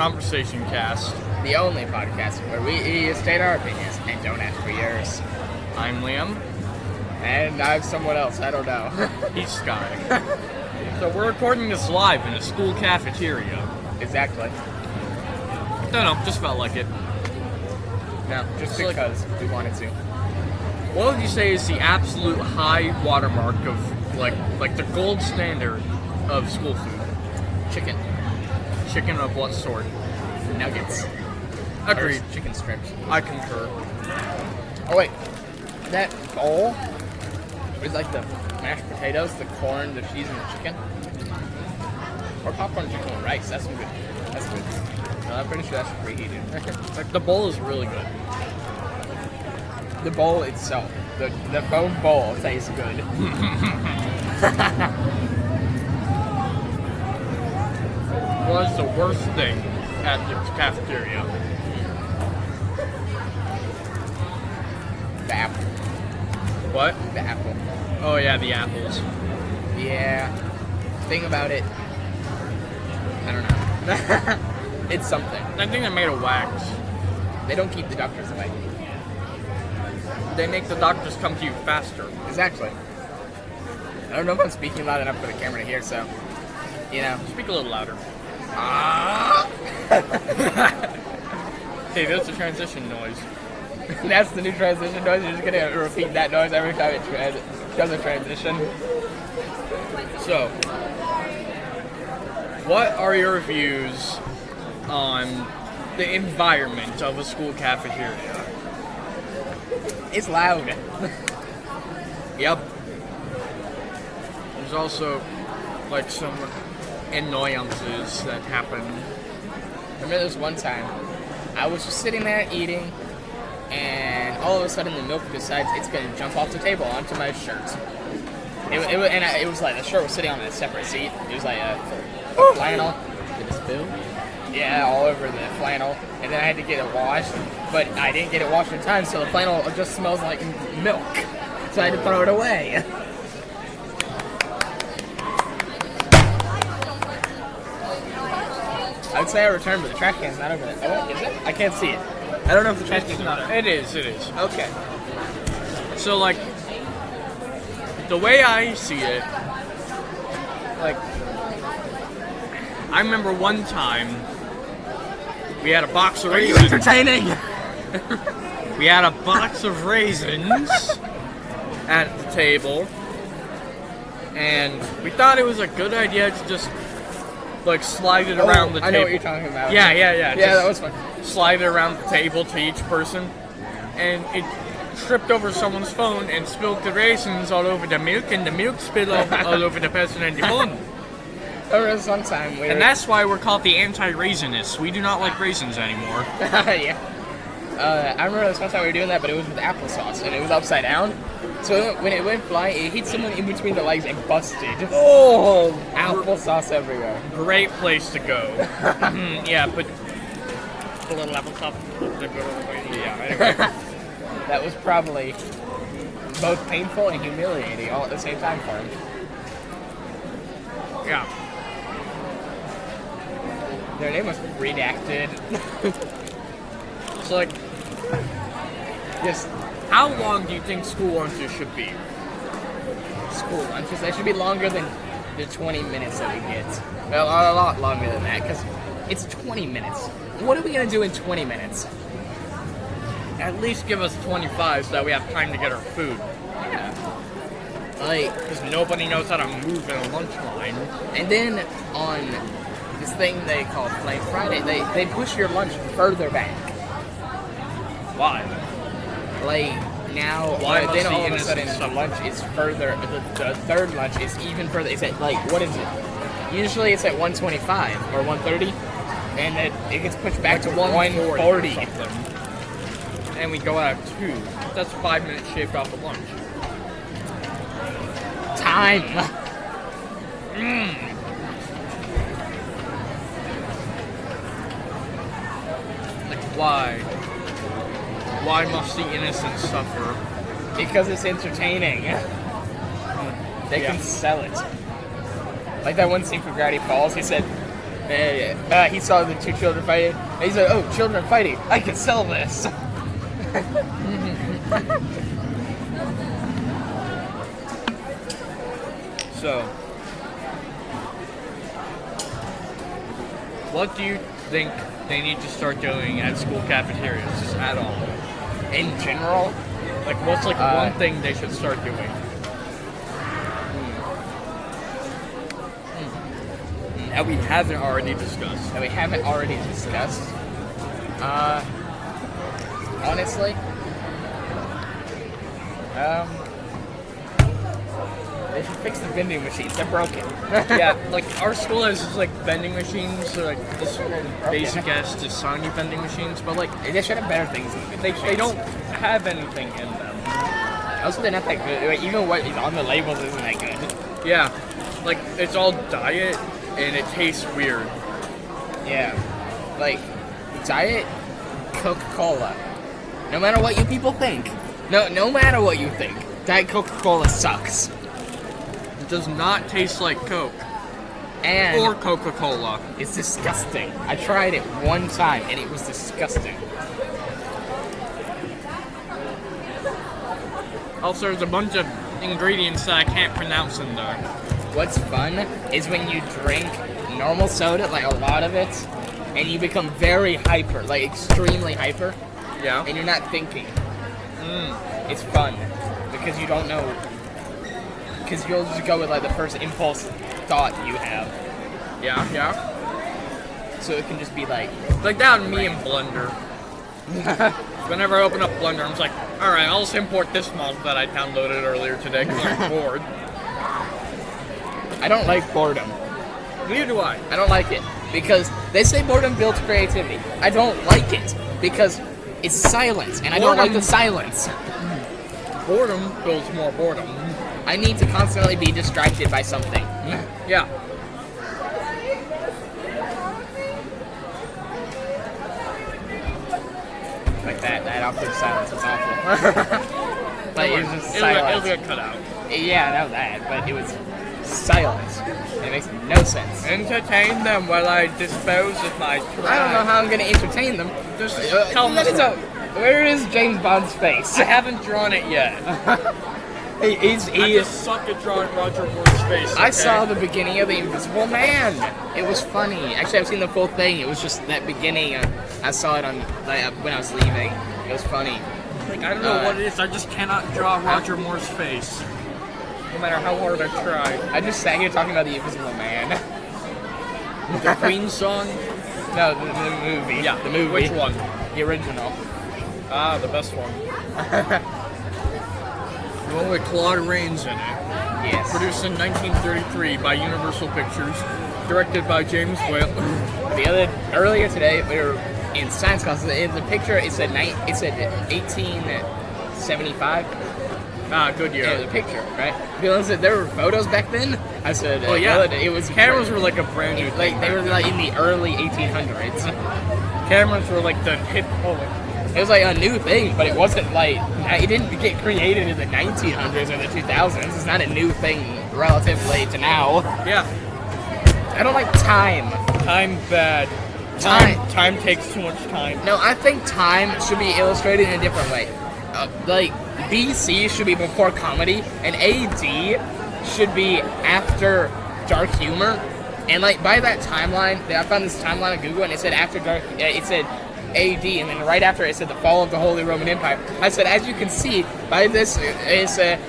Conversation Cast. The only podcast where we state our opinions and don't ask for yours. I'm Liam. And I'm someone else, I don't know. He's Sky. So we're recording this live in a school cafeteria. Exactly. Don't know, just felt like it. No, just because we wanted to. What would you say is the absolute high watermark of, like the gold standard of school food? Chicken. Chicken of what sort? Nuggets. Agreed. Or chicken strips. I concur. Oh wait, that bowl is like the mashed potatoes, the corn, the cheese, and the chicken. Or popcorn chicken with rice. That's good. That's good. No, I'm pretty sure that's preheated. Like the bowl is really good. The bowl itself, the foam bowl tastes good. What is the worst thing at the cafeteria? The apple. What? The apple. Oh yeah, the apples. Yeah. Thing about it, I don't know. It's something. I think they're made of wax. They don't keep the doctors away. They make the doctors come to you faster. Exactly. I don't know if I'm speaking loud enough for the camera to hear, so, you know. Speak a little louder. Ah! Hey, that's a transition noise. That's the new transition noise. You're just going to repeat that noise every time it does a transition. So, what are your views on the environment of a school cafeteria? It's loud. Yep. There's also, like, some annoyances that happen. I remember this one time, I was just sitting there eating, and all of a sudden the milk decides it's going to jump off the table onto my shirt. It was like the shirt was sitting on a separate seat. It was like a flannel. Did it spill? Yeah, all over the flannel. And then I had to get it washed, but I didn't get it washed in time, so the flannel just smells like milk. So I had to throw it away. I would say I returned, but the trash can's not over there. Oh, is it? I can't see it. I don't know if the trash can's not over there. It is. Okay. So, like, the way I see it, like, I remember one time we had a box of raisins. Entertaining! We had a box of raisins at the table, and we thought it was a good idea to just, like, slide it around the table. I know what you're talking about. Yeah. Yeah, that was fun. Slide it around the table to each person, and it tripped over someone's phone and spilled the raisins all over the milk, and the milk spilled all over the person and the phone. There was one time And that's why we're called the anti-raisinists. We do not like raisins anymore. Yeah. I remember this one time we were doing that, but it was with applesauce, and it was upside down. So when it went flying, it hit someone in between the legs and busted. Oh! Applesauce everywhere. Great place to go. Yeah, but a little applesauce. Yeah, anyway. That was probably both painful and humiliating all at the same time for him. Yeah. Their name was redacted. So, like, Just how long do you think school lunches should be? school lunches. They should be longer than the 20 minutes that we get. Well, a lot longer than that, because it's 20 minutes. What are we going to do in 20 minutes? At least give us 25 so that we have time to get our food. Yeah. Like, Because nobody knows how to move in a lunch line. and then on this thing they call Flame Friday, they push your lunch further back. Why? Like, now, Why must then the all of a sudden innocent the suffer? lunch is further, the third lunch is even further. It's at, like, what is it? Usually it's at 125 or 130, and it gets pushed back to 140. Something. And we go out at 2. That's 5 minutes shaved off of lunch. Time! Like, why? Why must the innocent suffer? Because it's entertaining. They Yeah. can sell it. Like that one scene from Gravity Falls, he said, He saw the two children fighting, and he's like, "Oh, children fighting! I can sell this." So, what do you think they need to start doing at school cafeterias, just at all? In general, Like, what's like one thing they should start doing? That we haven't already discussed. Honestly, they should fix the vending machines. They're broken. Yeah, like our school has just like vending machines, so like this basic ass just Sony vending machines, but like They should have better things. they don't have anything in them. Also, they're not that good. Like, even what is on the labels isn't that good. Yeah, like it's all diet and it tastes weird. Yeah, like Diet Coca-Cola. No matter what you people think, no matter what you think, Diet Coca-Cola sucks. It does not taste like Coke And or Coca-Cola. it's disgusting. I tried it one time and it was disgusting. Also, there's a bunch of ingredients that I can't pronounce in there. What's fun is when you drink normal soda, like a lot of it, and you become very hyper, like extremely hyper, Yeah. and you're not thinking. It's fun because you don't know. Because you'll just go with like the first impulse thought you have. Yeah. So it can just be like, Like that and me and Blender. Whenever I open up Blender, I'm just like, alright, I'll just import this mod that I downloaded earlier today because I'm bored. I don't like boredom. Neither do I. I don't like it because they say boredom builds creativity. I don't like it because it's silence, and I don't like the silence. Boredom builds more boredom. I need to constantly be distracted by something. Yeah. Like that awkward silence was awful. Like it was just It'll silence. get cut out. Yeah, I know that, but it was silence. It makes no sense. Entertain them while I dispose of my trash. I don't know how I'm gonna entertain them. Just tell them. Where is James Bond's face? I haven't drawn it yet. He I is. just suck at drawing Roger Moore's face. I okay? saw the beginning of The Invisible Man. It was funny. Actually, I've seen the full thing. It was just that beginning. I saw it on when I was leaving. It was funny. Like, I don't know what it is. I just cannot draw Roger Moore's face. No matter how hard I try. I just sat here talking about The Invisible Man. The Queen song? No, the movie. Yeah, the movie. Which one? The original. Ah, the best one. The one with Claude Rains in it. Yes. Produced in 1933 by Universal Pictures. Directed by James Whale. Earlier today, we were in science class. In the picture, it said 1875. Ah, good year. Yeah, the picture, right? People said there were photos back then. I said, Oh yeah, it was cameras were like a brand new like thing. they were like in the early 1800s. Cameras were like the hip. Oh, It was like a new thing, but it wasn't like it didn't get created in the 1900s or the 2000s. It's not a new thing relatively to now. yeah. I don't like time. Time bad. Time takes too much time. No, I think time should be illustrated in a different way. Like BC should be before comedy, and AD should be after dark humor. And like by that timeline, I found this timeline on Google, and it said after dark. It said AD, and then right after it said the fall of the Holy Roman Empire. I said, as you can see by this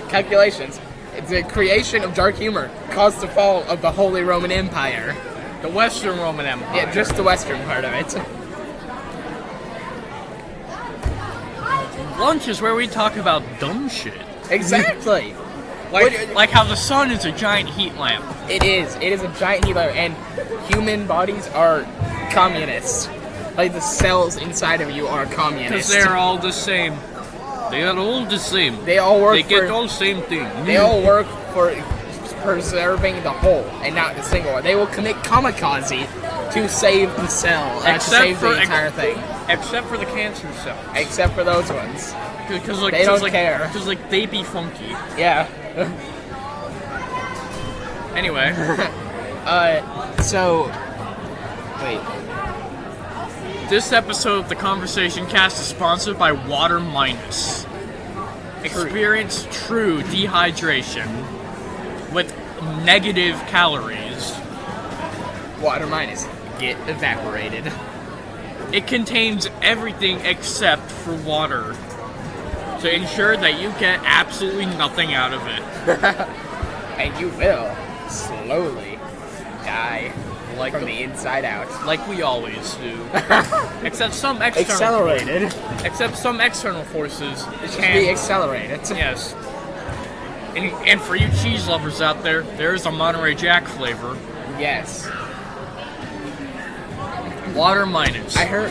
calculations, the creation of dark humor caused the fall of the Holy Roman Empire. The Western Roman Empire. Yeah, just the western part of it. Lunch is where we talk about dumb shit. Exactly. Like how the sun is a giant heat lamp. It is. It is a giant heat lamp, and human bodies are communists. Like the cells inside of you are communist. Because they're all the same. They are all the same. They all work. They get all the same thing. They all work for preserving the whole and not the single one. They will commit kamikaze to save the cell, to save the entire thing. Except for the cancer cells. Except for those ones. Because like, they don't care. Because like they be funky. Yeah. Anyway. So Wait. This episode of the Conversation Cast is sponsored by Water Minus. Experience true dehydration with negative calories. Water minus. Get evaporated. It contains everything except for water to ensure that you get absolutely nothing out of it. And you will slowly die from the inside out. Like we always do. Except some external Accelerated. Except some external forces It should be accelerated. Yes. And for you cheese lovers out there, there is a Monterey Jack flavor. Yes. Water Minus. I heard.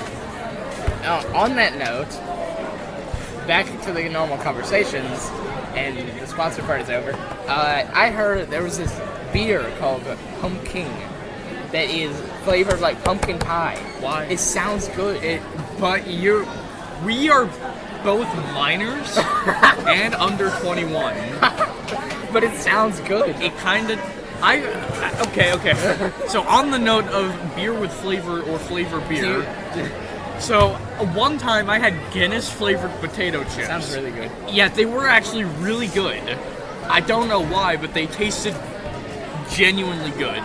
On that note, back to the normal conversations, and the sponsor part is over. I heard there was this beer called Pumpkin that is flavored like pumpkin pie. Why? It sounds good. We are both minors and under 21. But it sounds good. It kind of. Okay. So on the note of beer with flavor or flavor beer, so one time I had Guinness-flavored potato chips. Sounds really good. Yeah, they were actually really good. I don't know why, but they tasted genuinely good.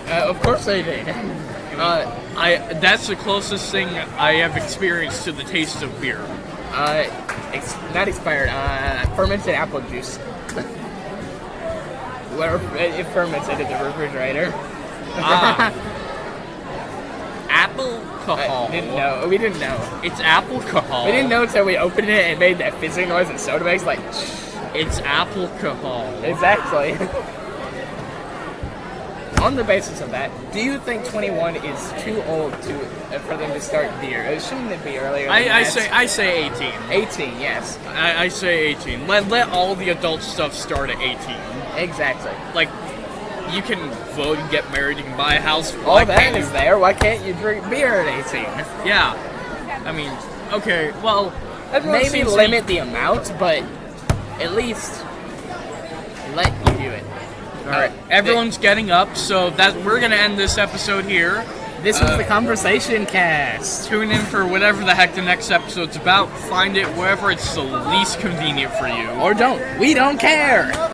Of course they did. That's the closest thing I have experienced to the taste of beer. Not expired. Fermented apple juice. Where it fermented in the refrigerator. Alcohol. We didn't know. It's alcohol. We didn't know until we opened it and made that fizzing noise that soda makes. Like, it's alcohol. Exactly. On the basis of that, do you think 21 is too old for them to start beer? Shouldn't it be earlier? I say 18. 18, yes. I say 18. Let all the adult stuff start at 18. Exactly. Like, you can vote and get married, you can buy a house. All that is there. Why can't you drink beer at 18? Yeah. I mean, okay, well, maybe limit the amount, but at least let you do it. All right. Everyone's getting up, so we're gonna end this episode here. This was the Conversation Cast. Tune in for whatever the heck the next episode's about. Find it wherever it's the least convenient for you. Or don't. We don't care.